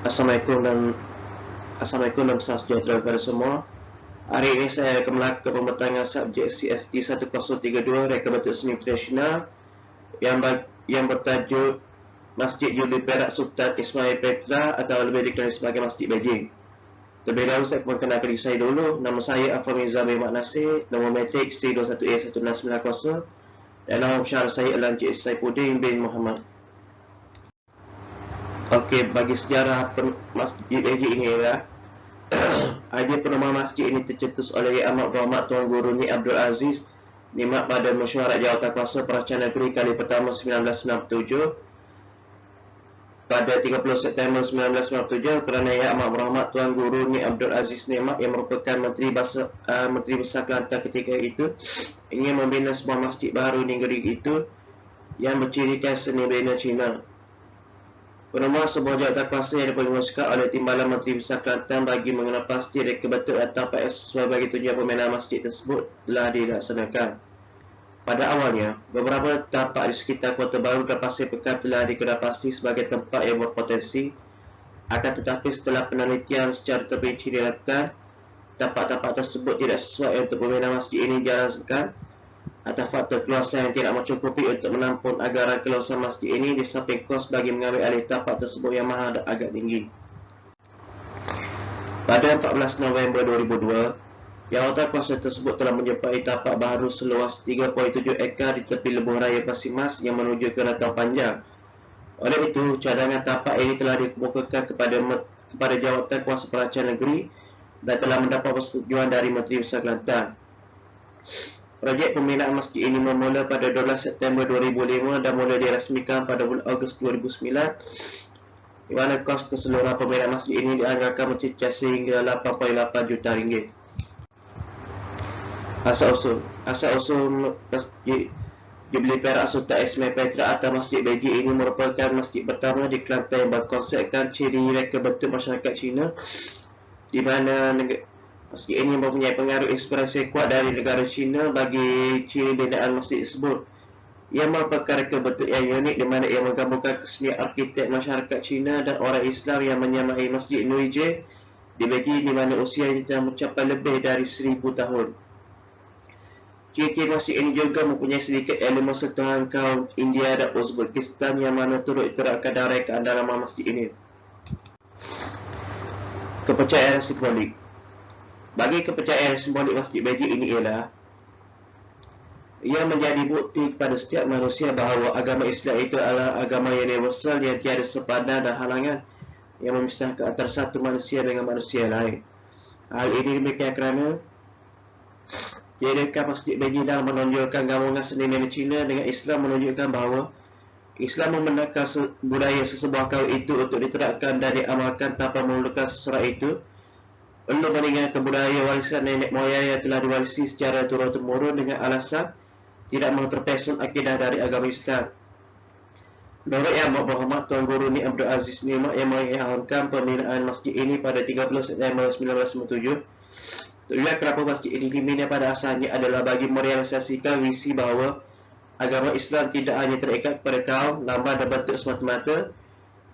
Assalamualaikum dan salam sejahtera kepada semua. Hari ini saya akan melakukan pembentangan subjek CFT 1032 Reka Batuk Seni Tradisional yang bertajuk Masjid Juli Perak Sultan Ismail Petra atau lebih dikenali sebagai Masjid Beijing. Terlebih dahulu saya memperkenalkan diri saya dulu. Nama saya Afam Mirza bin Mak Nasir, nombor matrik C21A1690 dan nama pensyarah saya adalah Encik Saifuddin bin Muhammad. Okey, bagi sejarah Masjid Beijing ini ialah idea penamaan masjid ini tercetus oleh Yang Amat Berhormat Tuan Guru Ni Abdul Aziz Nikmat pada mesyuarat Jawatankuasa Perancangan Negeri kali pertama 1997 pada 30 September 1997 kerana Yang Amat Berhormat Tuan Guru Ni Abdul Aziz Nikmat yang merupakan Menteri Besar Kelantan ketika itu ingin membina sebuah masjid baru di negeri itu yang bercirikan seni bina Cina. Penemuan sebuah jawatankuasa yang dipromosikan oleh Timbalan Menteri Besar Kelantan bagi mengenal pasti reka betul atau tapak sesuai bagi tujuan pembinaan masjid tersebut telah dilaksanakan. Pada awalnya, beberapa tapak di sekitar Kota Baru dan Pasir Pekan telah dikenal pasti sebagai tempat yang berpotensi. Akan tetapi setelah penelitian secara terperinci dilakukan, tapak-tapak tersebut tidak sesuai untuk pembinaan masjid ini dijalankan. Atas faktor keluasan yang tidak mencukupi untuk menampung anggaran keluasan masjid ini di samping kos bagi mengambil alih tapak tersebut yang mahal dan agak tinggi. Pada 14 November 2002, jawatankuasa tersebut telah menjumpai tapak baru seluas 3.7 ekar di tepi lebuh raya Pasir Mas yang menuju ke Rantau Panjang. Oleh itu, cadangan tapak ini telah dikemukakan kepada Jawatankuasa Perancangan Negeri dan telah mendapat persetujuan dari Menteri Besar Kelantan. Projek pembinaan masjid ini bermula pada 12 September 2005 dan mula dirasmikan pada bulan Ogos 2009, di mana kos keseluruhan pembinaan masjid ini dianggarkan mencecah sehingga 8.8 juta ringgit. Asal-usul Masjid Jubli Perak Sultan Ismail Petra atau Masjid Beijing ini merupakan masjid pertama di Kelantan yang berkonsepkan ciri reka betul masyarakat Cina, di mana masjid ini mempunyai pengaruh inspirasi kuat dari negara China bagi ciri binaan masjid tersebut. Ia merupakan reka bentuk yang unik di mana ia menggabungkan kesenian arkitek masyarakat China dan orang Islam yang menyamai Masjid Nuijie di Beijing di mana usianya telah mencapai lebih dari 1000 tahun. Ciri-ciri masjid ini juga mempunyai sedikit elemen sentuhan kaum India dan Uzbekistan yang mana turut diterapkan dalam rekaan dalam masjid ini. Kepercayaan simbolik. Bagi kepercayaan simbolik Masjid Beijing ini ialah ia menjadi bukti kepada setiap manusia bahawa agama Islam itu adalah agama universal yang tiada sepadan dan halangan yang memisahkan antara satu manusia dengan manusia lain. Hal ini demikian kerana tindakan Masjid Beijing dalam menonjolkan gabungan seni nenek Cina dengan Islam menunjukkan bahawa Islam membenarkan budaya sesebuah kaum itu untuk diterapkan dan diamalkan tanpa memerlukan seseorang itu perlu meninggalkan budaya warisan nenek moyang yang telah diwarisi secara turun-temurun dengan alasan tidak mahu terpesong akidah dari agama Islam. Menurut Yang Amat Berhormat Tuan Guru Ni Abdul Aziz Nikmat yang mengiahamkan pembinaan masjid ini pada 30 September 1997, tujuan kenapa masjid ini dibina pada asalnya adalah bagi merealisasikan visi bahawa agama Islam tidak hanya terikat kepada kaum, nama dan bentuk semata-mata,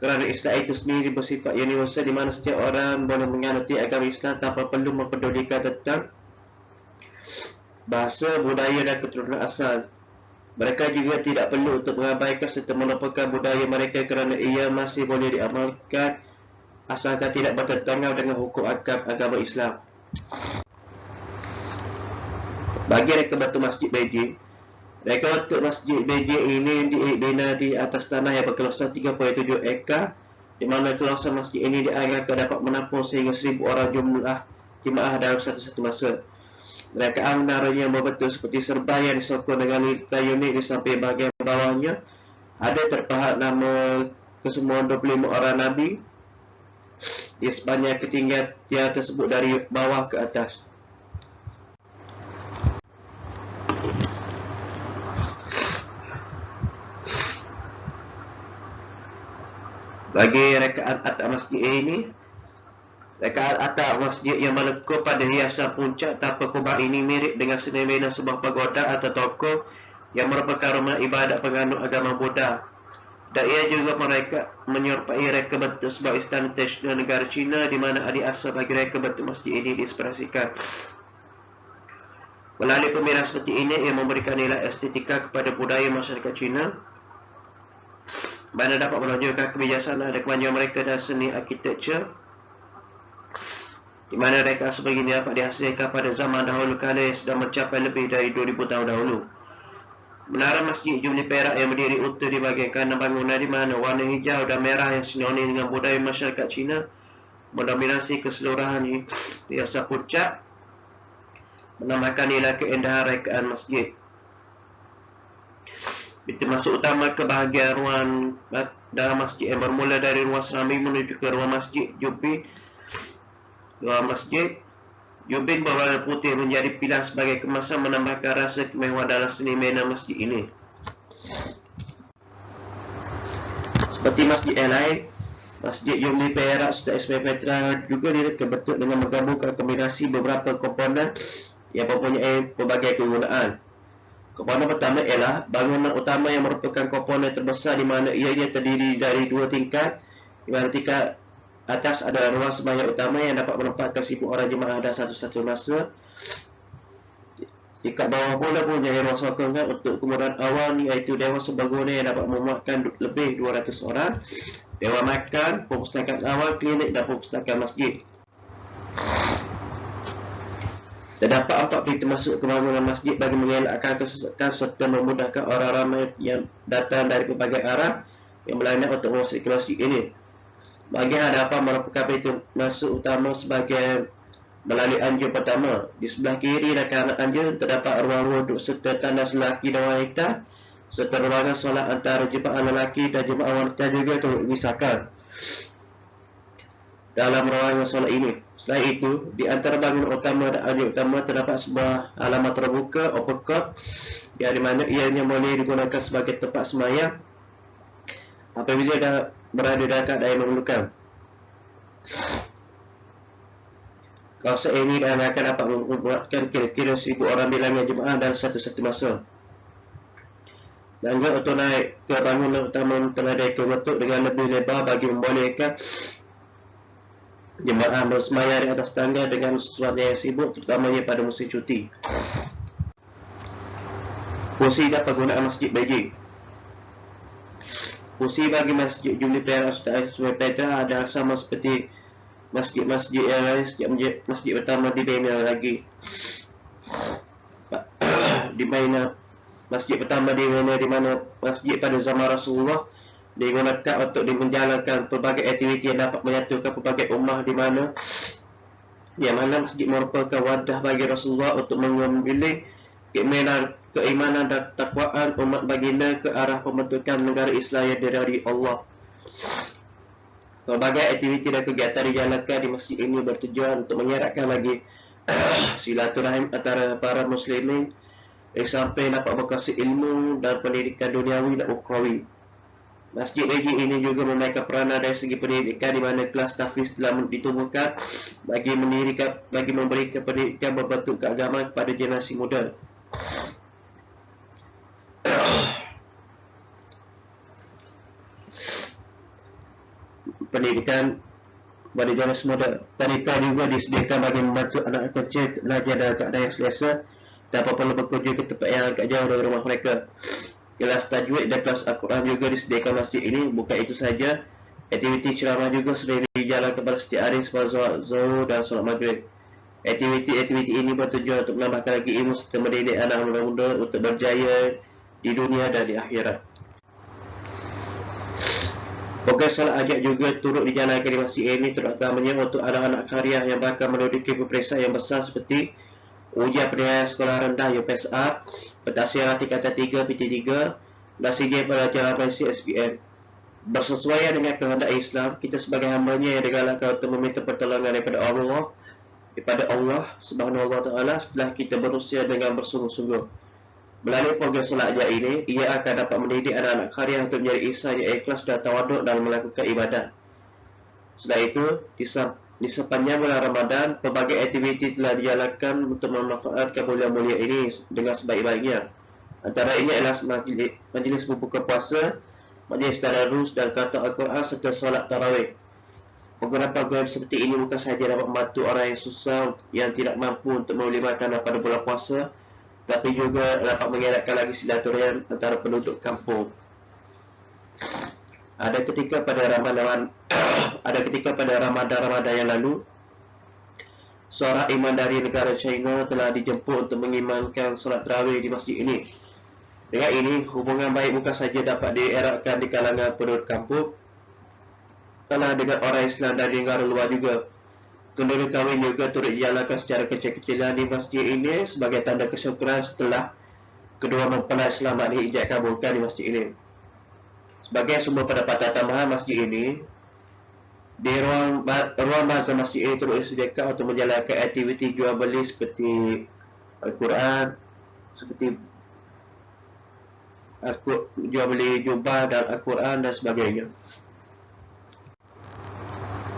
kerana Islam itu sendiri bersifat universal di mana setiap orang boleh menganuti agama Islam tanpa perlu mempedulikan tentang bahasa, budaya dan keturunan asal. Mereka juga tidak perlu untuk mengabaikan serta melupakan budaya mereka kerana ia masih boleh diamalkan asalkan tidak bertentangan dengan hukum agama Islam. Bagi reka batu Masjid Beijing, reka bentuk Masjid Beijing ini dibina di atas tanah yang berkeluasan 3.7 ekar, di mana keluasan masjid ini dianggarkan dapat menampung sehingga 1000 orang jumlah jemaah dalam satu masa. Rekaan menaranya berbentuk seperti serban yang disokong dengan lintai unik di samping bahagian bawahnya. Ada terpahat nama kesemuan 25 orang Nabi di sepanjang ketinggian tiang tersebut dari bawah ke atas. Bagi rekaan atap masjid ini, rekaan atap masjid yang melengkung pada hiasan puncak tanpa kubah ini mirip dengan fenomena sebuah pagoda atau toko yang merupakan rumah ibadat penganut agama Buddha. Dan ia juga menyerupai reka bentuk sebuah istana tradisional negara China, di mana adik asal bagi reka bentuk masjid ini diinspirasikan. Melalui pemilihan seperti ini, ia memberikan nilai estetika kepada budaya masyarakat China, mana dapat menunjukkan kebijaksanaan dan kemajuan mereka dalam seni arkitektur, di mana reka sebegini dapat dihasilkan pada zaman dahulu kala yang sudah mencapai lebih dari 2000 tahun dahulu. Menara Masjid Jumni Perak yang berdiri utuh di bahagian kanan bangunan, di mana warna hijau dan merah yang sinonim dengan budaya masyarakat Cina mendominasi keseluruhan hiasan puncak, menambahkan nilai keindahan rekaan masjid. Pintu masuk utama ke bahagian ruang dalam masjid yang bermula dari ruang serambi menuju ke ruang masjid Jubin. Ruang masjid Jubin berwarna putih menjadi pilihan sebagai kemasan, menambahkan rasa kemewahan dalam seni mena masjid ini. Seperti masjid yang lain, Masjid Jumni Perak Sultan Ismail Petra juga direka bentuk dengan menggabungkan kombinasi beberapa komponen yang mempunyai pelbagai kegunaan. Komponen pertama ialah bangunan utama yang merupakan komponen terbesar, di mana ianya terdiri dari dua tingkat, di mana tingkat atas adalah ruang sembahyang utama yang dapat menempatkan 1000 orang jemaah dalam satu masa. Tingkat bawah pula punya ruang sokongan untuk kemudahan awam, iaitu dewan serbaguna yang dapat memuatkan lebih 200 orang, dewan makan, perpustakaan awam, klinik dan perpustakaan masjid. Terdapat 4 pintu masuk ke bangunan masjid bagi mengelakkan kesesakan serta memudahkan orang ramai yang datang dari pelbagai arah yang berlainan untuk memasuki masjid ini. Bahagian hadapan merupakan pintu masuk utama sebagai melalui anjung pertama. Di sebelah kiri dan kanan anjung terdapat ruang wuduk serta tandas lelaki dan wanita, serta ruangan solat antara jemaah lelaki dan jemaah wanita juga turut dipisahkan dalam ruangan solat ini. Selain itu, di antara bangunan utama dan anjung utama terdapat sebuah halaman terbuka open court, yang di mana ianya boleh digunakan sebagai tempat sembahyang apabila dah berada dalam keadaan yang memerlukan. Kawasan ini akan dapat memuatkan kira-kira 1000 orang bilangan jemaah dalam satu masa. Tangga untuk naik ke bangunan utama telah dibentuk dengan lebih lebar bagi membolehkan jemaah bersembahyang di atas tangga dengan sesuatu yang sibuk, terutamanya pada musim cuti. Fungsi dan penggunaan Masjid Beijing. Fungsi bagi Masjid Jumni Perak Sultan Ismail Petra adalah sama seperti masjid-masjid yang lain. Masjid pertama dibina lagi. Masjid pertama dibina di mana masjid pada zaman Rasulullah digunakan untuk menjalankan pelbagai aktiviti yang dapat menyatukan pelbagai ummah, di mana masjid merupakan wadah bagi Rasulullah untuk mengambil keimanan dan takwaan umat baginda ke arah pembentukan negara Islam yang dari Allah. Pelbagai aktiviti dan kegiatan dijalankan di masjid ini bertujuan untuk mengeratkan lagi silaturahim antara para muslimin, sampai dapat berkongsi ilmu dan pendidikan duniawi dan ukhrawi. Masjid Beijing ini juga memainkan peranan dari segi pendidikan, di mana kelas tahfiz telah ditubuhkan bagi memberikan pendidikan berbentuk keagamaan kepada generasi muda. Pendidikan pada generasi muda. Tadika juga disediakan bagi membantu anak kecil belajar dalam keadaan yang selesa tanpa perlu berkunjung ke tempat yang agak jauh dari rumah mereka. Kelas tajwid dan kelas Al-Quran juga disediakan masjid ini. Bukan itu saja, aktiviti ceramah juga sering dijalankan pada setiap hari seperti Zuhur dan solat Maghrib. Aktiviti ini bertujuan untuk menambahkan lagi ilmu serta mendidik anak muda untuk berjaya di dunia dan di akhirat. Program solat hajat juga turut dijalankan di masjid ini, terutamanya untuk anak-anak karya yang bakal menduduki peperiksaan yang besar seperti ujian penilaian sekolah rendah UPSR, pentadbiran tingkatan 3 PT3, dan SEA pelajaran Malaysia SPM. Bersesuaian dengan kehendak Islam, kita sebagai hambanya yang digalakkan untuk meminta pertolongan daripada Allah Subhanahu Wa Taala setelah kita berusaha dengan bersungguh-sungguh. Melalui program solat hajat ini, ia akan dapat mendidik anak-anak karya untuk menjadi insan yang ikhlas dan tawaduk dalam melakukan ibadah. Selain itu, di sepanjang bulan Ramadan, pelbagai aktiviti telah dijalankan untuk memanfaatkan bulan mulia ini dengan sebaik-baiknya. Antara ini adalah majlis berbuka puasa, majlis tadarus dan kata Al-Quran serta solat tarawih. Program-program seperti ini bukan sahaja dapat membantu orang yang susah, yang tidak mampu untuk membeli makanan pada bulan puasa, tapi juga dapat mengeratkan lagi silaturahim antara penduduk kampung. Ada ketika pada Ramadan yang lalu, seorang imam dari negara China telah dijemput untuk mengimankan solat tarawih di masjid ini. Dengan ini, hubungan baik bukan saja dapat dieratkan di kalangan penduduk kampung, telah dengan orang Islam dari negara luar juga. Kenduri kahwin juga turut dijalankan secara kecil-kecilan di masjid ini sebagai tanda kesyukuran setelah kedua mempelai selamat diijab kabulkan di masjid ini. Sebagai sumber pendapatan tambahan masjid ini, di ruang bazar masjid ini turut disediakan untuk menjalankan aktiviti jual beli seperti Al-Quran, jual beli jubah dan Al-Quran dan sebagainya.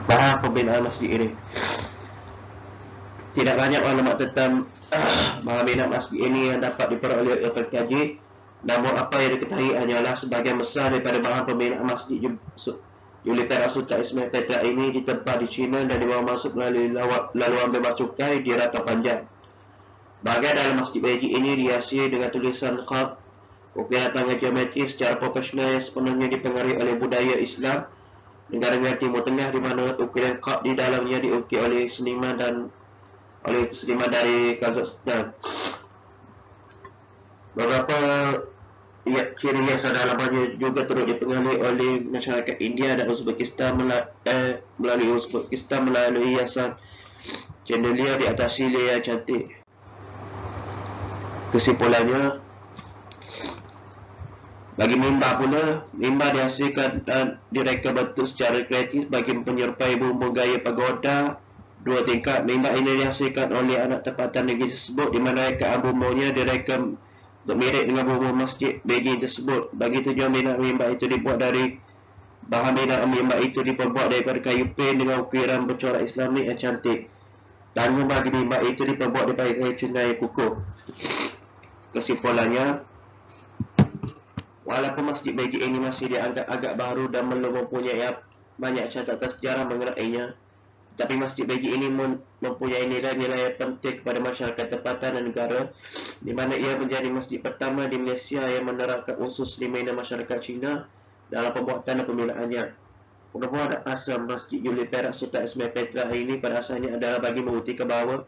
Bahan pembinaan masjid ini. Tidak banyak maklumat tentang bahan bina masjid ini yang dapat diperoleh oleh pengkaji, namun apa yang diketahui hanyalah sebagian besar daripada bahan pembinaan masjid Julipera Sultan Ismail Petra ini ditempat di China dan dibawa masuk melalui laluan bebas cukai di Rata Panjang. Bahagian dalam masjid Beijing ini dihiasi dengan tulisan khat, ukiran tangan geometri secara profesional yang sepenuhnya dipengaruhi oleh budaya Islam negara Timur Tengah, di mana ukiran khat di dalamnya diukir oleh seniman dari Kazakhstan. Beberapa ciri khas dalamannya juga turut dipengaruhi oleh masyarakat India dan Uzbekistan melalui hiasan chandelier di atas silir yang cantik. Kesimpulannya, bagi mimbar pula, mimbar dihasilkan dan direka bentuk secara kreatif bagi menyerupai bumbung gaya pagoda dua tingkat. Mimbar ini dihasilkan oleh anak tempatan negeri tersebut, di mana reka bumbungnya direka untuk mirip dengan bumbung masjid Beijing tersebut. Bagi tujuan binaan mimbar itu dibuat dari bahan binaan mimbar itu diperbuat daripada kayu pen dengan ukiran bercorak Islamik yang cantik. Tangga bagi mimbar itu diperbuat daripada kayu cungai kukuh. Kesimpulannya, walaupun masjid Beijing ini masih dianggap agak baru dan belum mempunyai banyak catatan sejarah mengenainya, tetapi masjid Beijing ini mempunyai nilai-nilai penting kepada masyarakat tempatan dan negara, di mana ia menjadi masjid pertama di Malaysia yang menerapkan unsur slimina masyarakat Cina dalam pembuatan dan pembinaannya. Penubuhan asal Masjid Julipera Sultan Ismail Petra ini pada asalnya adalah bagi membuktikan bahawa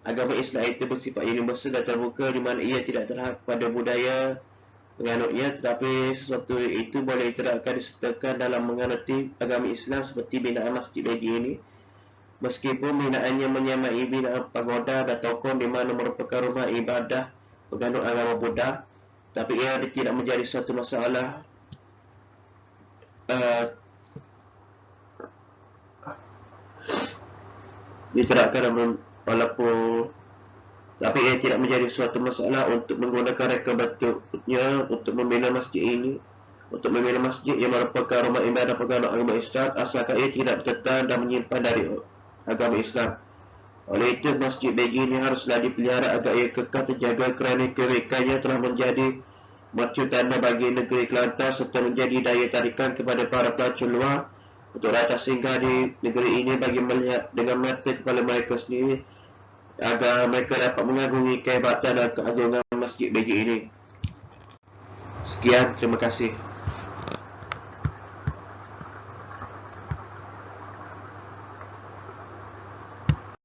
agama Islam itu bersifat universal dan terbuka, di mana ia tidak terhad pada budaya penganutnya, tetapi sesuatu itu boleh diterapkan disertakan dalam menganuti agama Islam seperti binaan Masjid Beijing ini. Meskipun binaannya menyamai binaan pagoda dan tokong di mana merupakan rumah ibadah penganut agama Buddha, tapi ia tidak menjadi suatu masalah diterapkan tapi ia tidak menjadi suatu masalah untuk menggunakan reka bentuknya untuk membina masjid ini, untuk membina masjid yang merupakan rumah ibadah penganut agama Islam, asalkan ia tidak bertentangan dan menyimpan dari agama Islam. Oleh itu, masjid Beijing ini haruslah dipelihara agar ia kekal terjaga kerana keunikannya telah menjadi mercu tanda bagi negeri Kelantan serta menjadi daya tarikan kepada para pelancong luar untuk datang singgah di negeri ini bagi melihat dengan mata kepala mereka sendiri, agar mereka dapat mengagumi kehebatan dan keagungan masjid Beijing ini. Sekian, terima kasih.